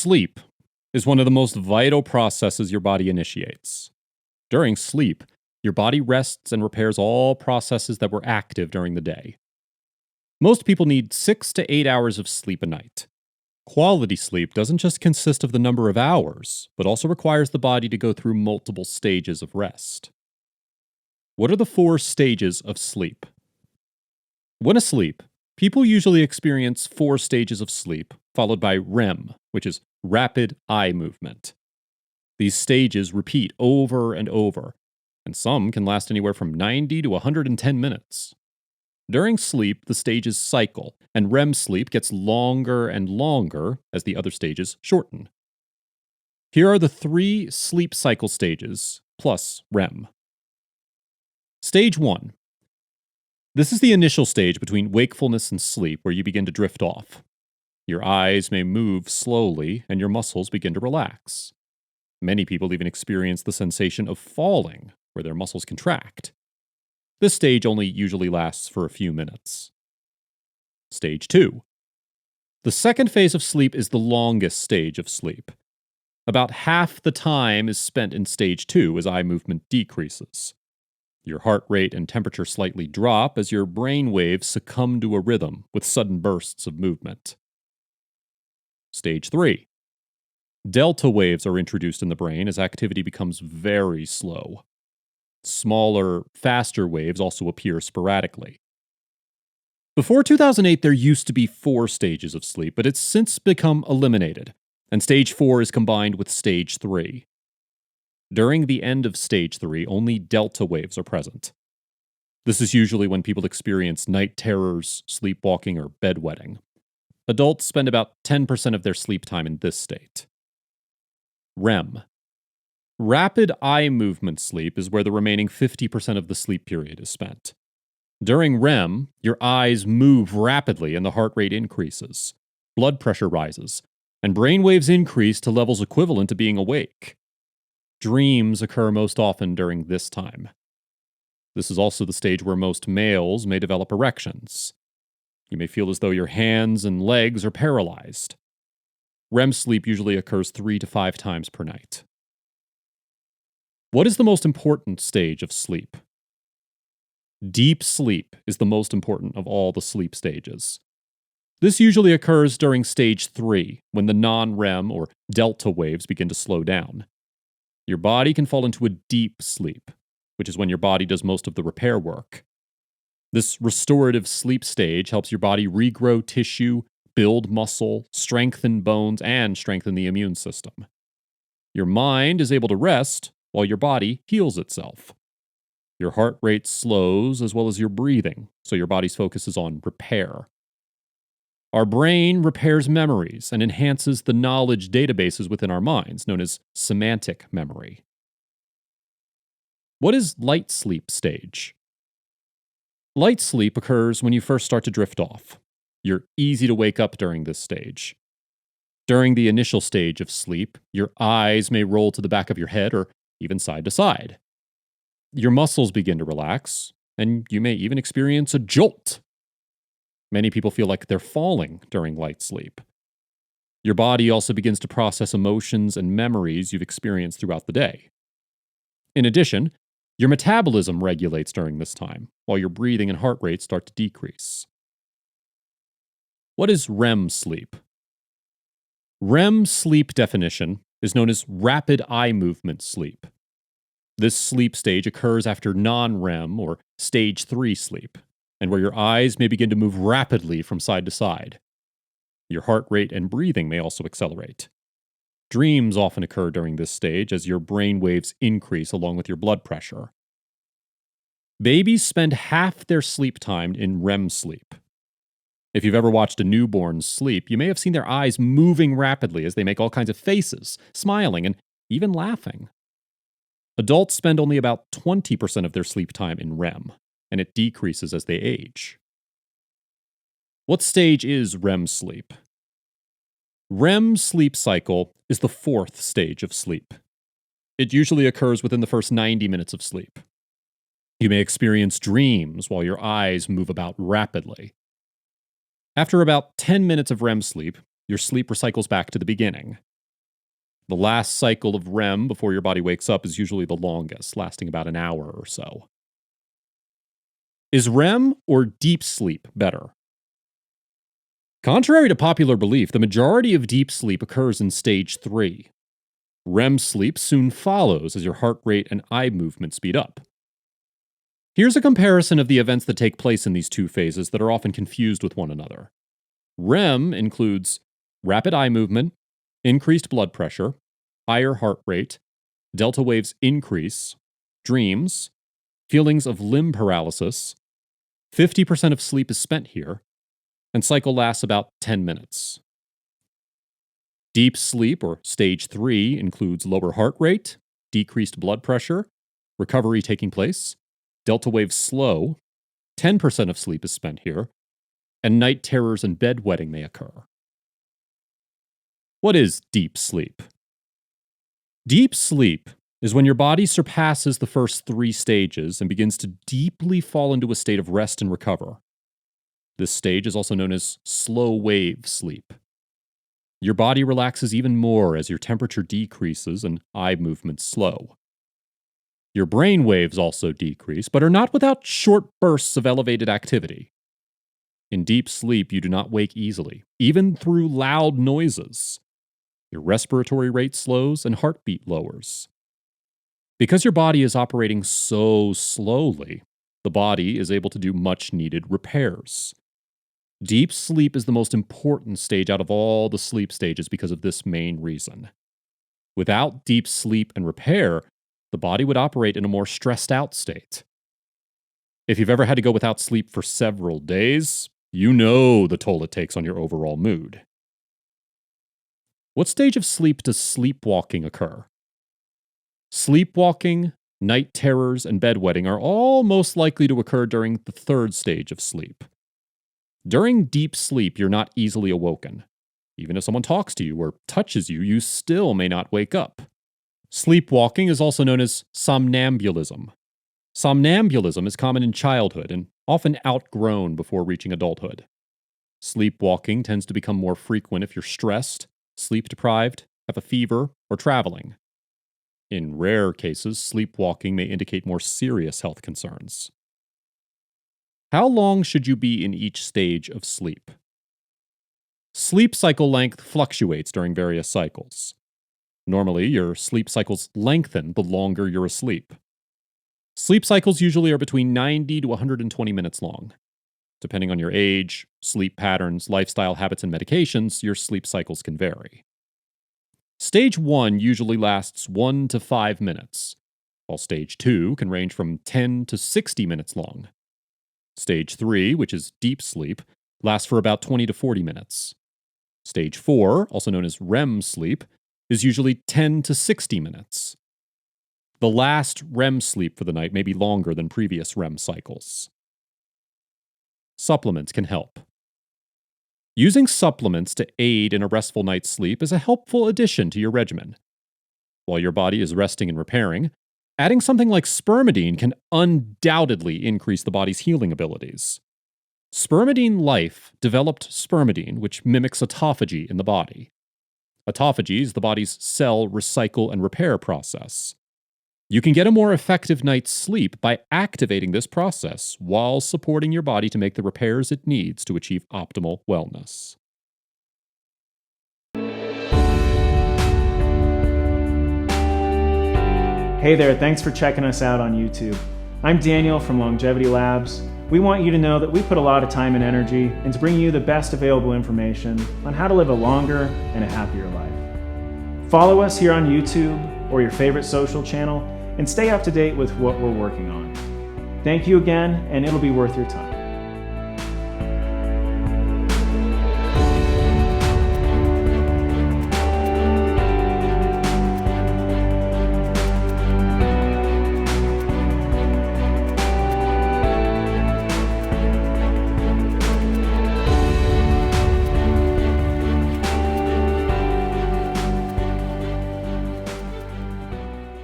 Sleep is one of the most vital processes your body initiates. During sleep, your body rests and repairs all processes that were active during the day. Most people need 6 to 8 hours of sleep a night. Quality sleep doesn't just consist of the number of hours, but also requires the body to go through multiple stages of rest. What are the 4 stages of sleep? When asleep, people usually experience 4 stages of sleep, followed by REM, which is rapid eye movement. These stages repeat over and over, and some can last anywhere from 90 to 110 minutes. During sleep, the stages cycle, and REM sleep gets longer and longer as the other stages shorten. Here are the 3 sleep cycle stages, plus REM. Stage 1. This is the initial stage between wakefulness and sleep where you begin to drift off. Your eyes may move slowly, and your muscles begin to relax. Many people even experience the sensation of falling, where their muscles contract. This stage only usually lasts for a few minutes. Stage 2. The second phase of sleep is the longest stage of sleep. About half the time is spent in stage 2 as eye movement decreases. Your heart rate and temperature slightly drop as your brain waves succumb to a rhythm with sudden bursts of movement. Stage 3. Delta waves are introduced in the brain as activity becomes very slow. Smaller, faster waves also appear sporadically. Before 2008, there used to be 4 stages of sleep, but it's since become eliminated, and stage 4 is combined with stage 3. During the end of stage 3, only delta waves are present. This is usually when people experience night terrors, sleepwalking, or bedwetting. Adults spend about 10% of their sleep time in this state. REM. Rapid eye movement sleep is where the remaining 50% of the sleep period is spent. During REM, your eyes move rapidly and the heart rate increases. Blood pressure rises, and brain waves increase to levels equivalent to being awake. Dreams occur most often during this time. This is also the stage where most males may develop erections. You may feel as though your hands and legs are paralyzed. REM sleep usually occurs 3 to 5 times per night. What is the most important stage of sleep? Deep sleep is the most important of all the sleep stages. This usually occurs during stage 3, when the non-REM or delta waves begin to slow down. Your body can fall into a deep sleep, which is when your body does most of the repair work. This restorative sleep stage helps your body regrow tissue, build muscle, strengthen bones, and strengthen the immune system. Your mind is able to rest while your body heals itself. Your heart rate slows as well as your breathing, so your body's focus is on repair. Our brain repairs memories and enhances the knowledge databases within our minds, known as semantic memory. What is light sleep stage? Light sleep occurs when you first start to drift off. You're easy to wake up during this stage. During the initial stage of sleep, your eyes may roll to the back of your head or even side to side. Your muscles begin to relax, and you may even experience a jolt. Many people feel like they're falling during light sleep. Your body also begins to process emotions and memories you've experienced throughout the day. In addition, your metabolism regulates during this time, while your breathing and heart rate start to decrease. What is REM sleep? REM sleep definition is known as rapid eye movement sleep. This sleep stage occurs after non-REM or stage 3 sleep, and where your eyes may begin to move rapidly from side to side. Your heart rate and breathing may also accelerate. Dreams often occur during this stage as your brain waves increase along with your blood pressure. Babies spend half their sleep time in REM sleep. If you've ever watched a newborn sleep, you may have seen their eyes moving rapidly as they make all kinds of faces, smiling, and even laughing. Adults spend only about 20% of their sleep time in REM, and it decreases as they age. What stage is REM sleep? REM sleep cycle is the 4th stage of sleep. It usually occurs within the first 90 minutes of sleep. You may experience dreams while your eyes move about rapidly. After about 10 minutes of REM sleep, your sleep recycles back to the beginning. The last cycle of REM before your body wakes up is usually the longest, lasting about an hour or so. Is REM or deep sleep better? Contrary to popular belief, the majority of deep sleep occurs in stage 3. REM sleep soon follows as your heart rate and eye movement speed up. Here's a comparison of the events that take place in these two phases that are often confused with one another. REM includes rapid eye movement, increased blood pressure, higher heart rate, delta waves increase, dreams, feelings of limb paralysis. 50% of sleep is spent here, and cycle lasts about 10 minutes. Deep sleep, or stage 3, includes lower heart rate, decreased blood pressure, recovery taking place, delta waves slow, 10% of sleep is spent here, and night terrors and bedwetting may occur. What is deep sleep? Deep sleep is when your body surpasses the first 3 stages and begins to deeply fall into a state of rest and recover. This stage is also known as slow wave sleep. Your body relaxes even more as your temperature decreases and eye movements slow. Your brain waves also decrease, but are not without short bursts of elevated activity. In deep sleep, you do not wake easily, even through loud noises. Your respiratory rate slows and heartbeat lowers. Because your body is operating so slowly, the body is able to do much needed repairs. Deep sleep is the most important stage out of all the sleep stages because of this main reason. Without deep sleep and repair, the body would operate in a more stressed out state. If you've ever had to go without sleep for several days, you know the toll it takes on your overall mood. What stage of sleep does sleepwalking occur? Sleepwalking, night terrors, and bedwetting are all most likely to occur during the 3rd stage of sleep. During deep sleep, you're not easily awoken. Even if someone talks to you or touches you, you still may not wake up. Sleepwalking is also known as somnambulism. Somnambulism is common in childhood and often outgrown before reaching adulthood. Sleepwalking tends to become more frequent if you're stressed, sleep deprived, have a fever, or traveling. In rare cases, sleepwalking may indicate more serious health concerns. How long should you be in each stage of sleep? Sleep cycle length fluctuates during various cycles. Normally, your sleep cycles lengthen the longer you're asleep. Sleep cycles usually are between 90 to 120 minutes long. Depending on your age, sleep patterns, lifestyle habits, and medications, your sleep cycles can vary. Stage 1 usually lasts 1 to 5 minutes, while Stage 2 can range from 10 to 60 minutes long. Stage 3, which is deep sleep, lasts for about 20 to 40 minutes. Stage 4, also known as REM sleep, is usually 10 to 60 minutes. The last REM sleep for the night may be longer than previous REM cycles. Supplements can help. Using supplements to aid in a restful night's sleep is a helpful addition to your regimen. While your body is resting and repairing, adding something like spermidine can undoubtedly increase the body's healing abilities. SpermidineLIFE developed spermidine, which mimics autophagy in the body. Autophagy is the body's cell recycle and repair process. You can get a more effective night's sleep by activating this process while supporting your body to make the repairs it needs to achieve optimal wellness. Hey there, thanks for checking us out on YouTube. I'm Daniel from Longevity Labs. We want you to know that we put a lot of time and energy into bringing you the best available information on how to live a longer and a happier life. Follow us here on YouTube or your favorite social channel and stay up to date with what we're working on. Thank you again, and it'll be worth your time.